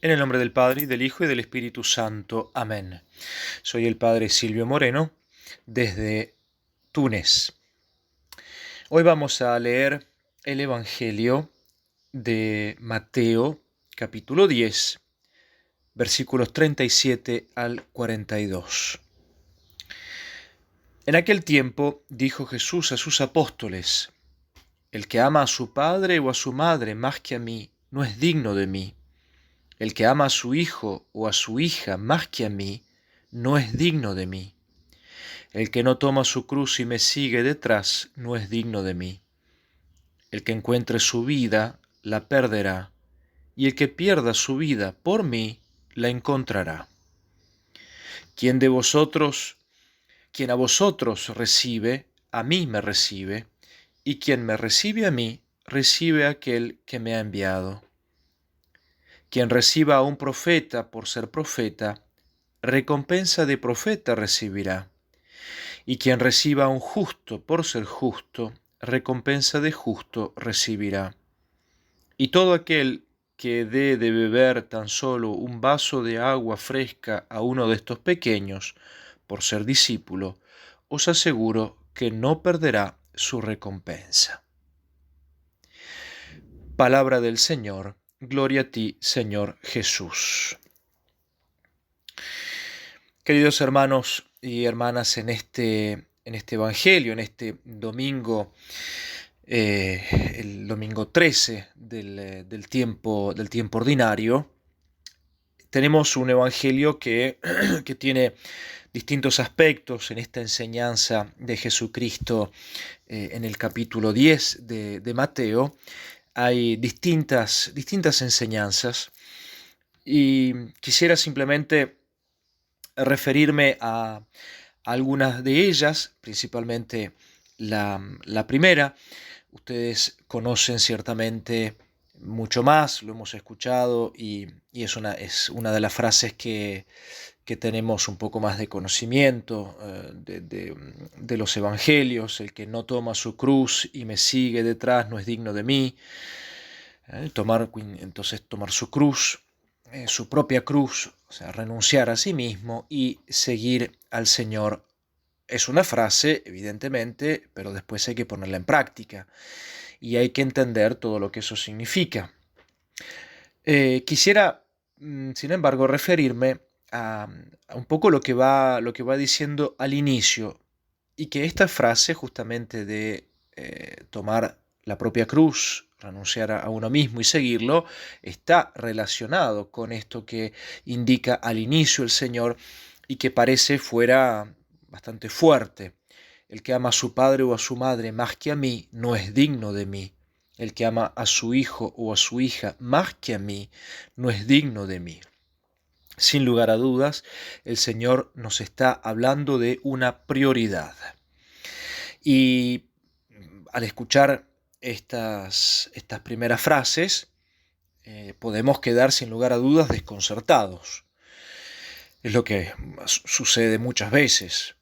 En el nombre del Padre, y del Hijo, y del Espíritu Santo. Amén. Soy el Padre Silvio Moreno, desde Túnez. Hoy vamos a leer el Evangelio de Mateo, capítulo 10, versículos 37 al 42. En aquel tiempo dijo Jesús a sus apóstoles: El que ama a su padre o a su madre más que a mí, no es digno de mí. El que ama a su hijo o a su hija más que a mí, no es digno de mí. El que no toma su cruz y me sigue detrás, no es digno de mí. El que encuentre su vida, la perderá, y el que pierda su vida por mí, la encontrará. Quien a vosotros recibe, a mí me recibe, y quien me recibe a mí, recibe a aquel que me ha enviado. Quien reciba a un profeta por ser profeta, recompensa de profeta recibirá. Y quien reciba a un justo por ser justo, recompensa de justo recibirá. Y todo aquel que dé de beber tan solo un vaso de agua fresca a uno de estos pequeños, por ser discípulo, os aseguro que no perderá su recompensa. Palabra del Señor. Gloria a ti, Señor Jesús. Queridos hermanos y hermanas, en este Evangelio, en este domingo, el domingo 13 del tiempo ordinario, tenemos un Evangelio que tiene distintos aspectos en esta enseñanza de Jesucristo. En el capítulo 10 de Mateo hay distintas enseñanzas, y quisiera simplemente referirme a algunas de ellas, principalmente la primera. Ustedes conocen ciertamente mucho más, lo hemos escuchado, y es una de las frases que tenemos un poco más de conocimiento de los evangelios: el que no toma su cruz y me sigue detrás no es digno de mí. Entonces tomar su cruz, su propia cruz, o sea, renunciar a sí mismo y seguir al Señor. Es una frase, evidentemente, pero después hay que ponerla en práctica y hay que entender todo lo que eso significa. Quisiera, sin embargo, referirme a un poco lo que va diciendo al inicio, y que esta frase justamente de tomar la propia cruz, renunciar a uno mismo y seguirlo, está relacionado con esto que indica al inicio el Señor y que parece fuera bastante fuerte. El que ama a su padre o a su madre más que a mí, no es digno de mí. El que ama a su hijo o a su hija más que a mí, no es digno de mí. Sin lugar a dudas, el Señor nos está hablando de una prioridad. Y al escuchar estas primeras frases, podemos quedar sin lugar a dudas desconcertados. Es lo que sucede muchas veces.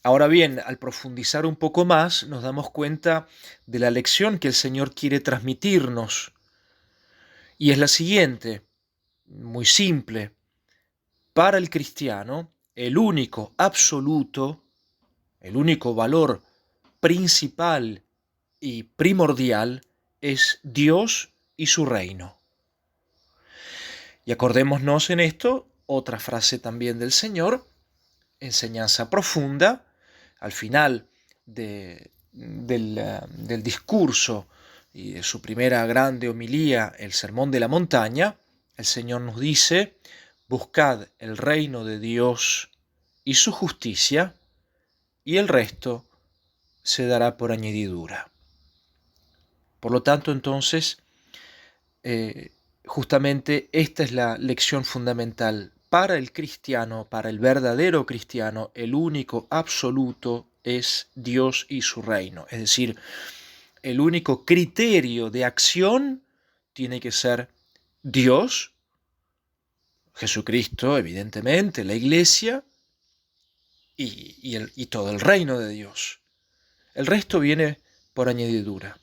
Ahora bien, al profundizar un poco más, nos damos cuenta de la lección que el Señor quiere transmitirnos. Y es la siguiente, muy simple. Para el cristiano, el único absoluto, el único valor principal y primordial es Dios y su reino. Y acordémonos en esto, otra frase también del Señor, enseñanza profunda, al final del discurso y de su primera grande homilía, el Sermón de la Montaña. El Señor nos dice: buscad el reino de Dios y su justicia, y el resto se dará por añadidura. Por lo tanto, entonces, justamente esta es la lección fundamental. Para el cristiano, para el verdadero cristiano, el único absoluto es Dios y su reino. Es decir, el único criterio de acción tiene que ser Dios, Jesucristo, evidentemente, la Iglesia y todo el reino de Dios. El resto viene por añadidura.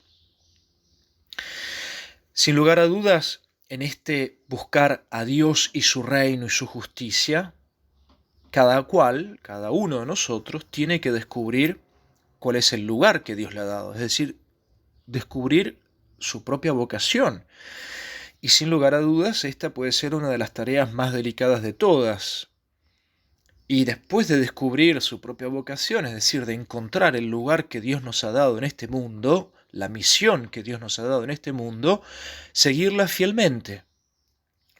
Sin lugar a dudas, en este buscar a Dios y su reino y su justicia, cada uno de nosotros, tiene que descubrir cuál es el lugar que Dios le ha dado, es decir, descubrir su propia vocación. Y sin lugar a dudas, esta puede ser una de las tareas más delicadas de todas. Y después de descubrir su propia vocación, es decir, de encontrar el lugar que Dios nos ha dado en este mundo, la misión que Dios nos ha dado en este mundo, seguirla fielmente,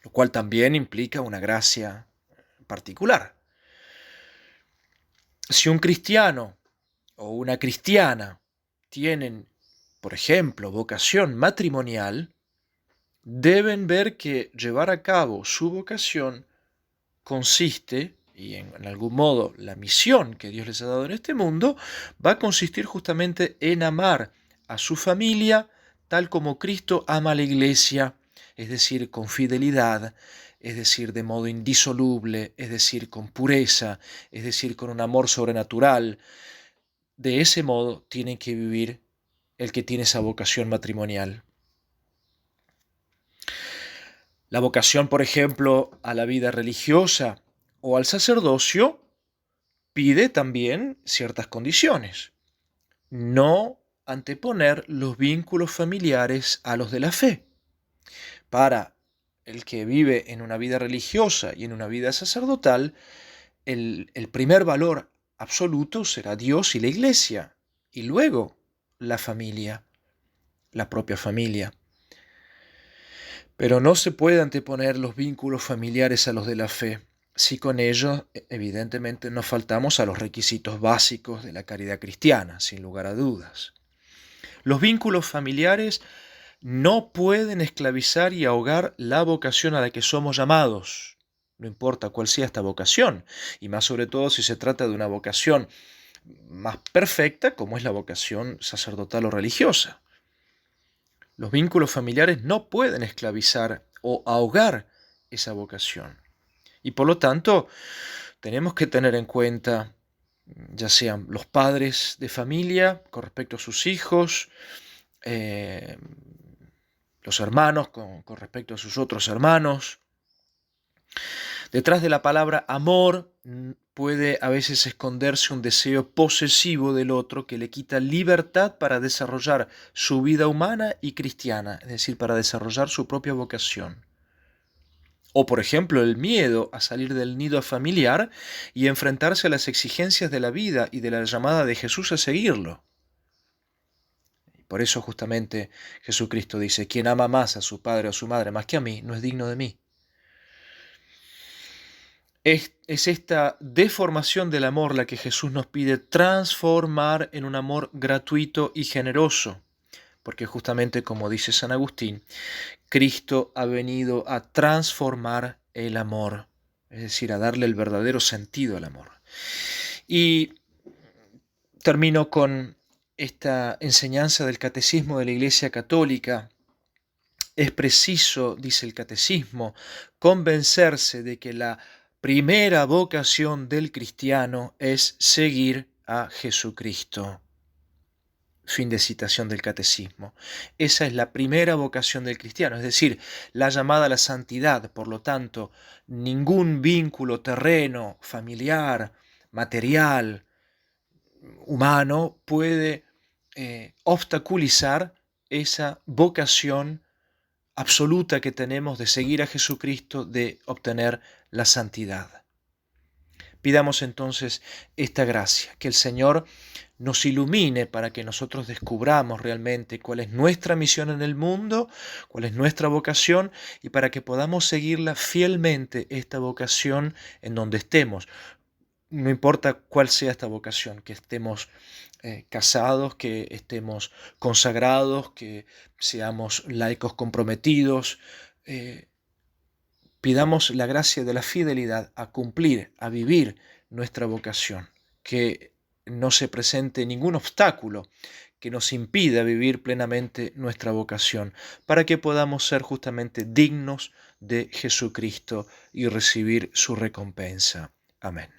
lo cual también implica una gracia particular. Si un cristiano o una cristiana tienen, por ejemplo, vocación matrimonial, deben ver que llevar a cabo su vocación consiste, y en algún modo la misión que Dios les ha dado en este mundo, va a consistir justamente en amar a su familia tal como Cristo ama a la iglesia, es decir, con fidelidad, es decir, de modo indisoluble, es decir, con pureza, es decir, con un amor sobrenatural. De ese modo tiene que vivir el que tiene esa vocación matrimonial. La vocación, por ejemplo, a la vida religiosa o al sacerdocio pide también ciertas condiciones. No anteponer los vínculos familiares a los de la fe. Para el que vive en una vida religiosa y en una vida sacerdotal, el primer valor absoluto será Dios y la iglesia, y luego la familia, la propia familia. Pero no se puede anteponer los vínculos familiares a los de la fe, si con ello evidentemente nos faltamos a los requisitos básicos de la caridad cristiana, sin lugar a dudas. Los vínculos familiares no pueden esclavizar y ahogar la vocación a la que somos llamados, no importa cuál sea esta vocación, y más sobre todo si se trata de una vocación más perfecta como es la vocación sacerdotal o religiosa. Los vínculos familiares no pueden esclavizar o ahogar esa vocación. Y por lo tanto, tenemos que tener en cuenta, ya sean los padres de familia con respecto a sus hijos, los hermanos con respecto a sus otros hermanos. Detrás de la palabra amor puede a veces esconderse un deseo posesivo del otro que le quita libertad para desarrollar su vida humana y cristiana, es decir, para desarrollar su propia vocación. O, por ejemplo, el miedo a salir del nido familiar y enfrentarse a las exigencias de la vida y de la llamada de Jesús a seguirlo. Y por eso justamente Jesucristo dice, quien ama más a su padre o a su madre más que a mí, no es digno de mí. Es esta deformación del amor la que Jesús nos pide transformar en un amor gratuito y generoso, porque justamente como dice San Agustín, Cristo ha venido a transformar el amor, es decir, a darle el verdadero sentido al amor. Y termino con esta enseñanza del Catecismo de la Iglesia Católica. Es preciso, dice el Catecismo, convencerse de que la primera vocación del cristiano es seguir a Jesucristo. Fin de citación del Catecismo. Esa es la primera vocación del cristiano, es decir, la llamada a la santidad. Por lo tanto, ningún vínculo terreno, familiar, material, humano puede obstaculizar esa vocación absoluta que tenemos de seguir a Jesucristo, de obtener la santidad. Pidamos entonces esta gracia, que el Señor nos ilumine para que nosotros descubramos realmente cuál es nuestra misión en el mundo, cuál es nuestra vocación y para que podamos seguirla fielmente esta vocación en donde estemos. No importa cuál sea esta vocación, que estemos casados, que estemos consagrados, que seamos laicos comprometidos, pidamos la gracia de la fidelidad a cumplir, a vivir nuestra vocación, que no se presente ningún obstáculo que nos impida vivir plenamente nuestra vocación, para que podamos ser justamente dignos de Jesucristo y recibir su recompensa. Amén.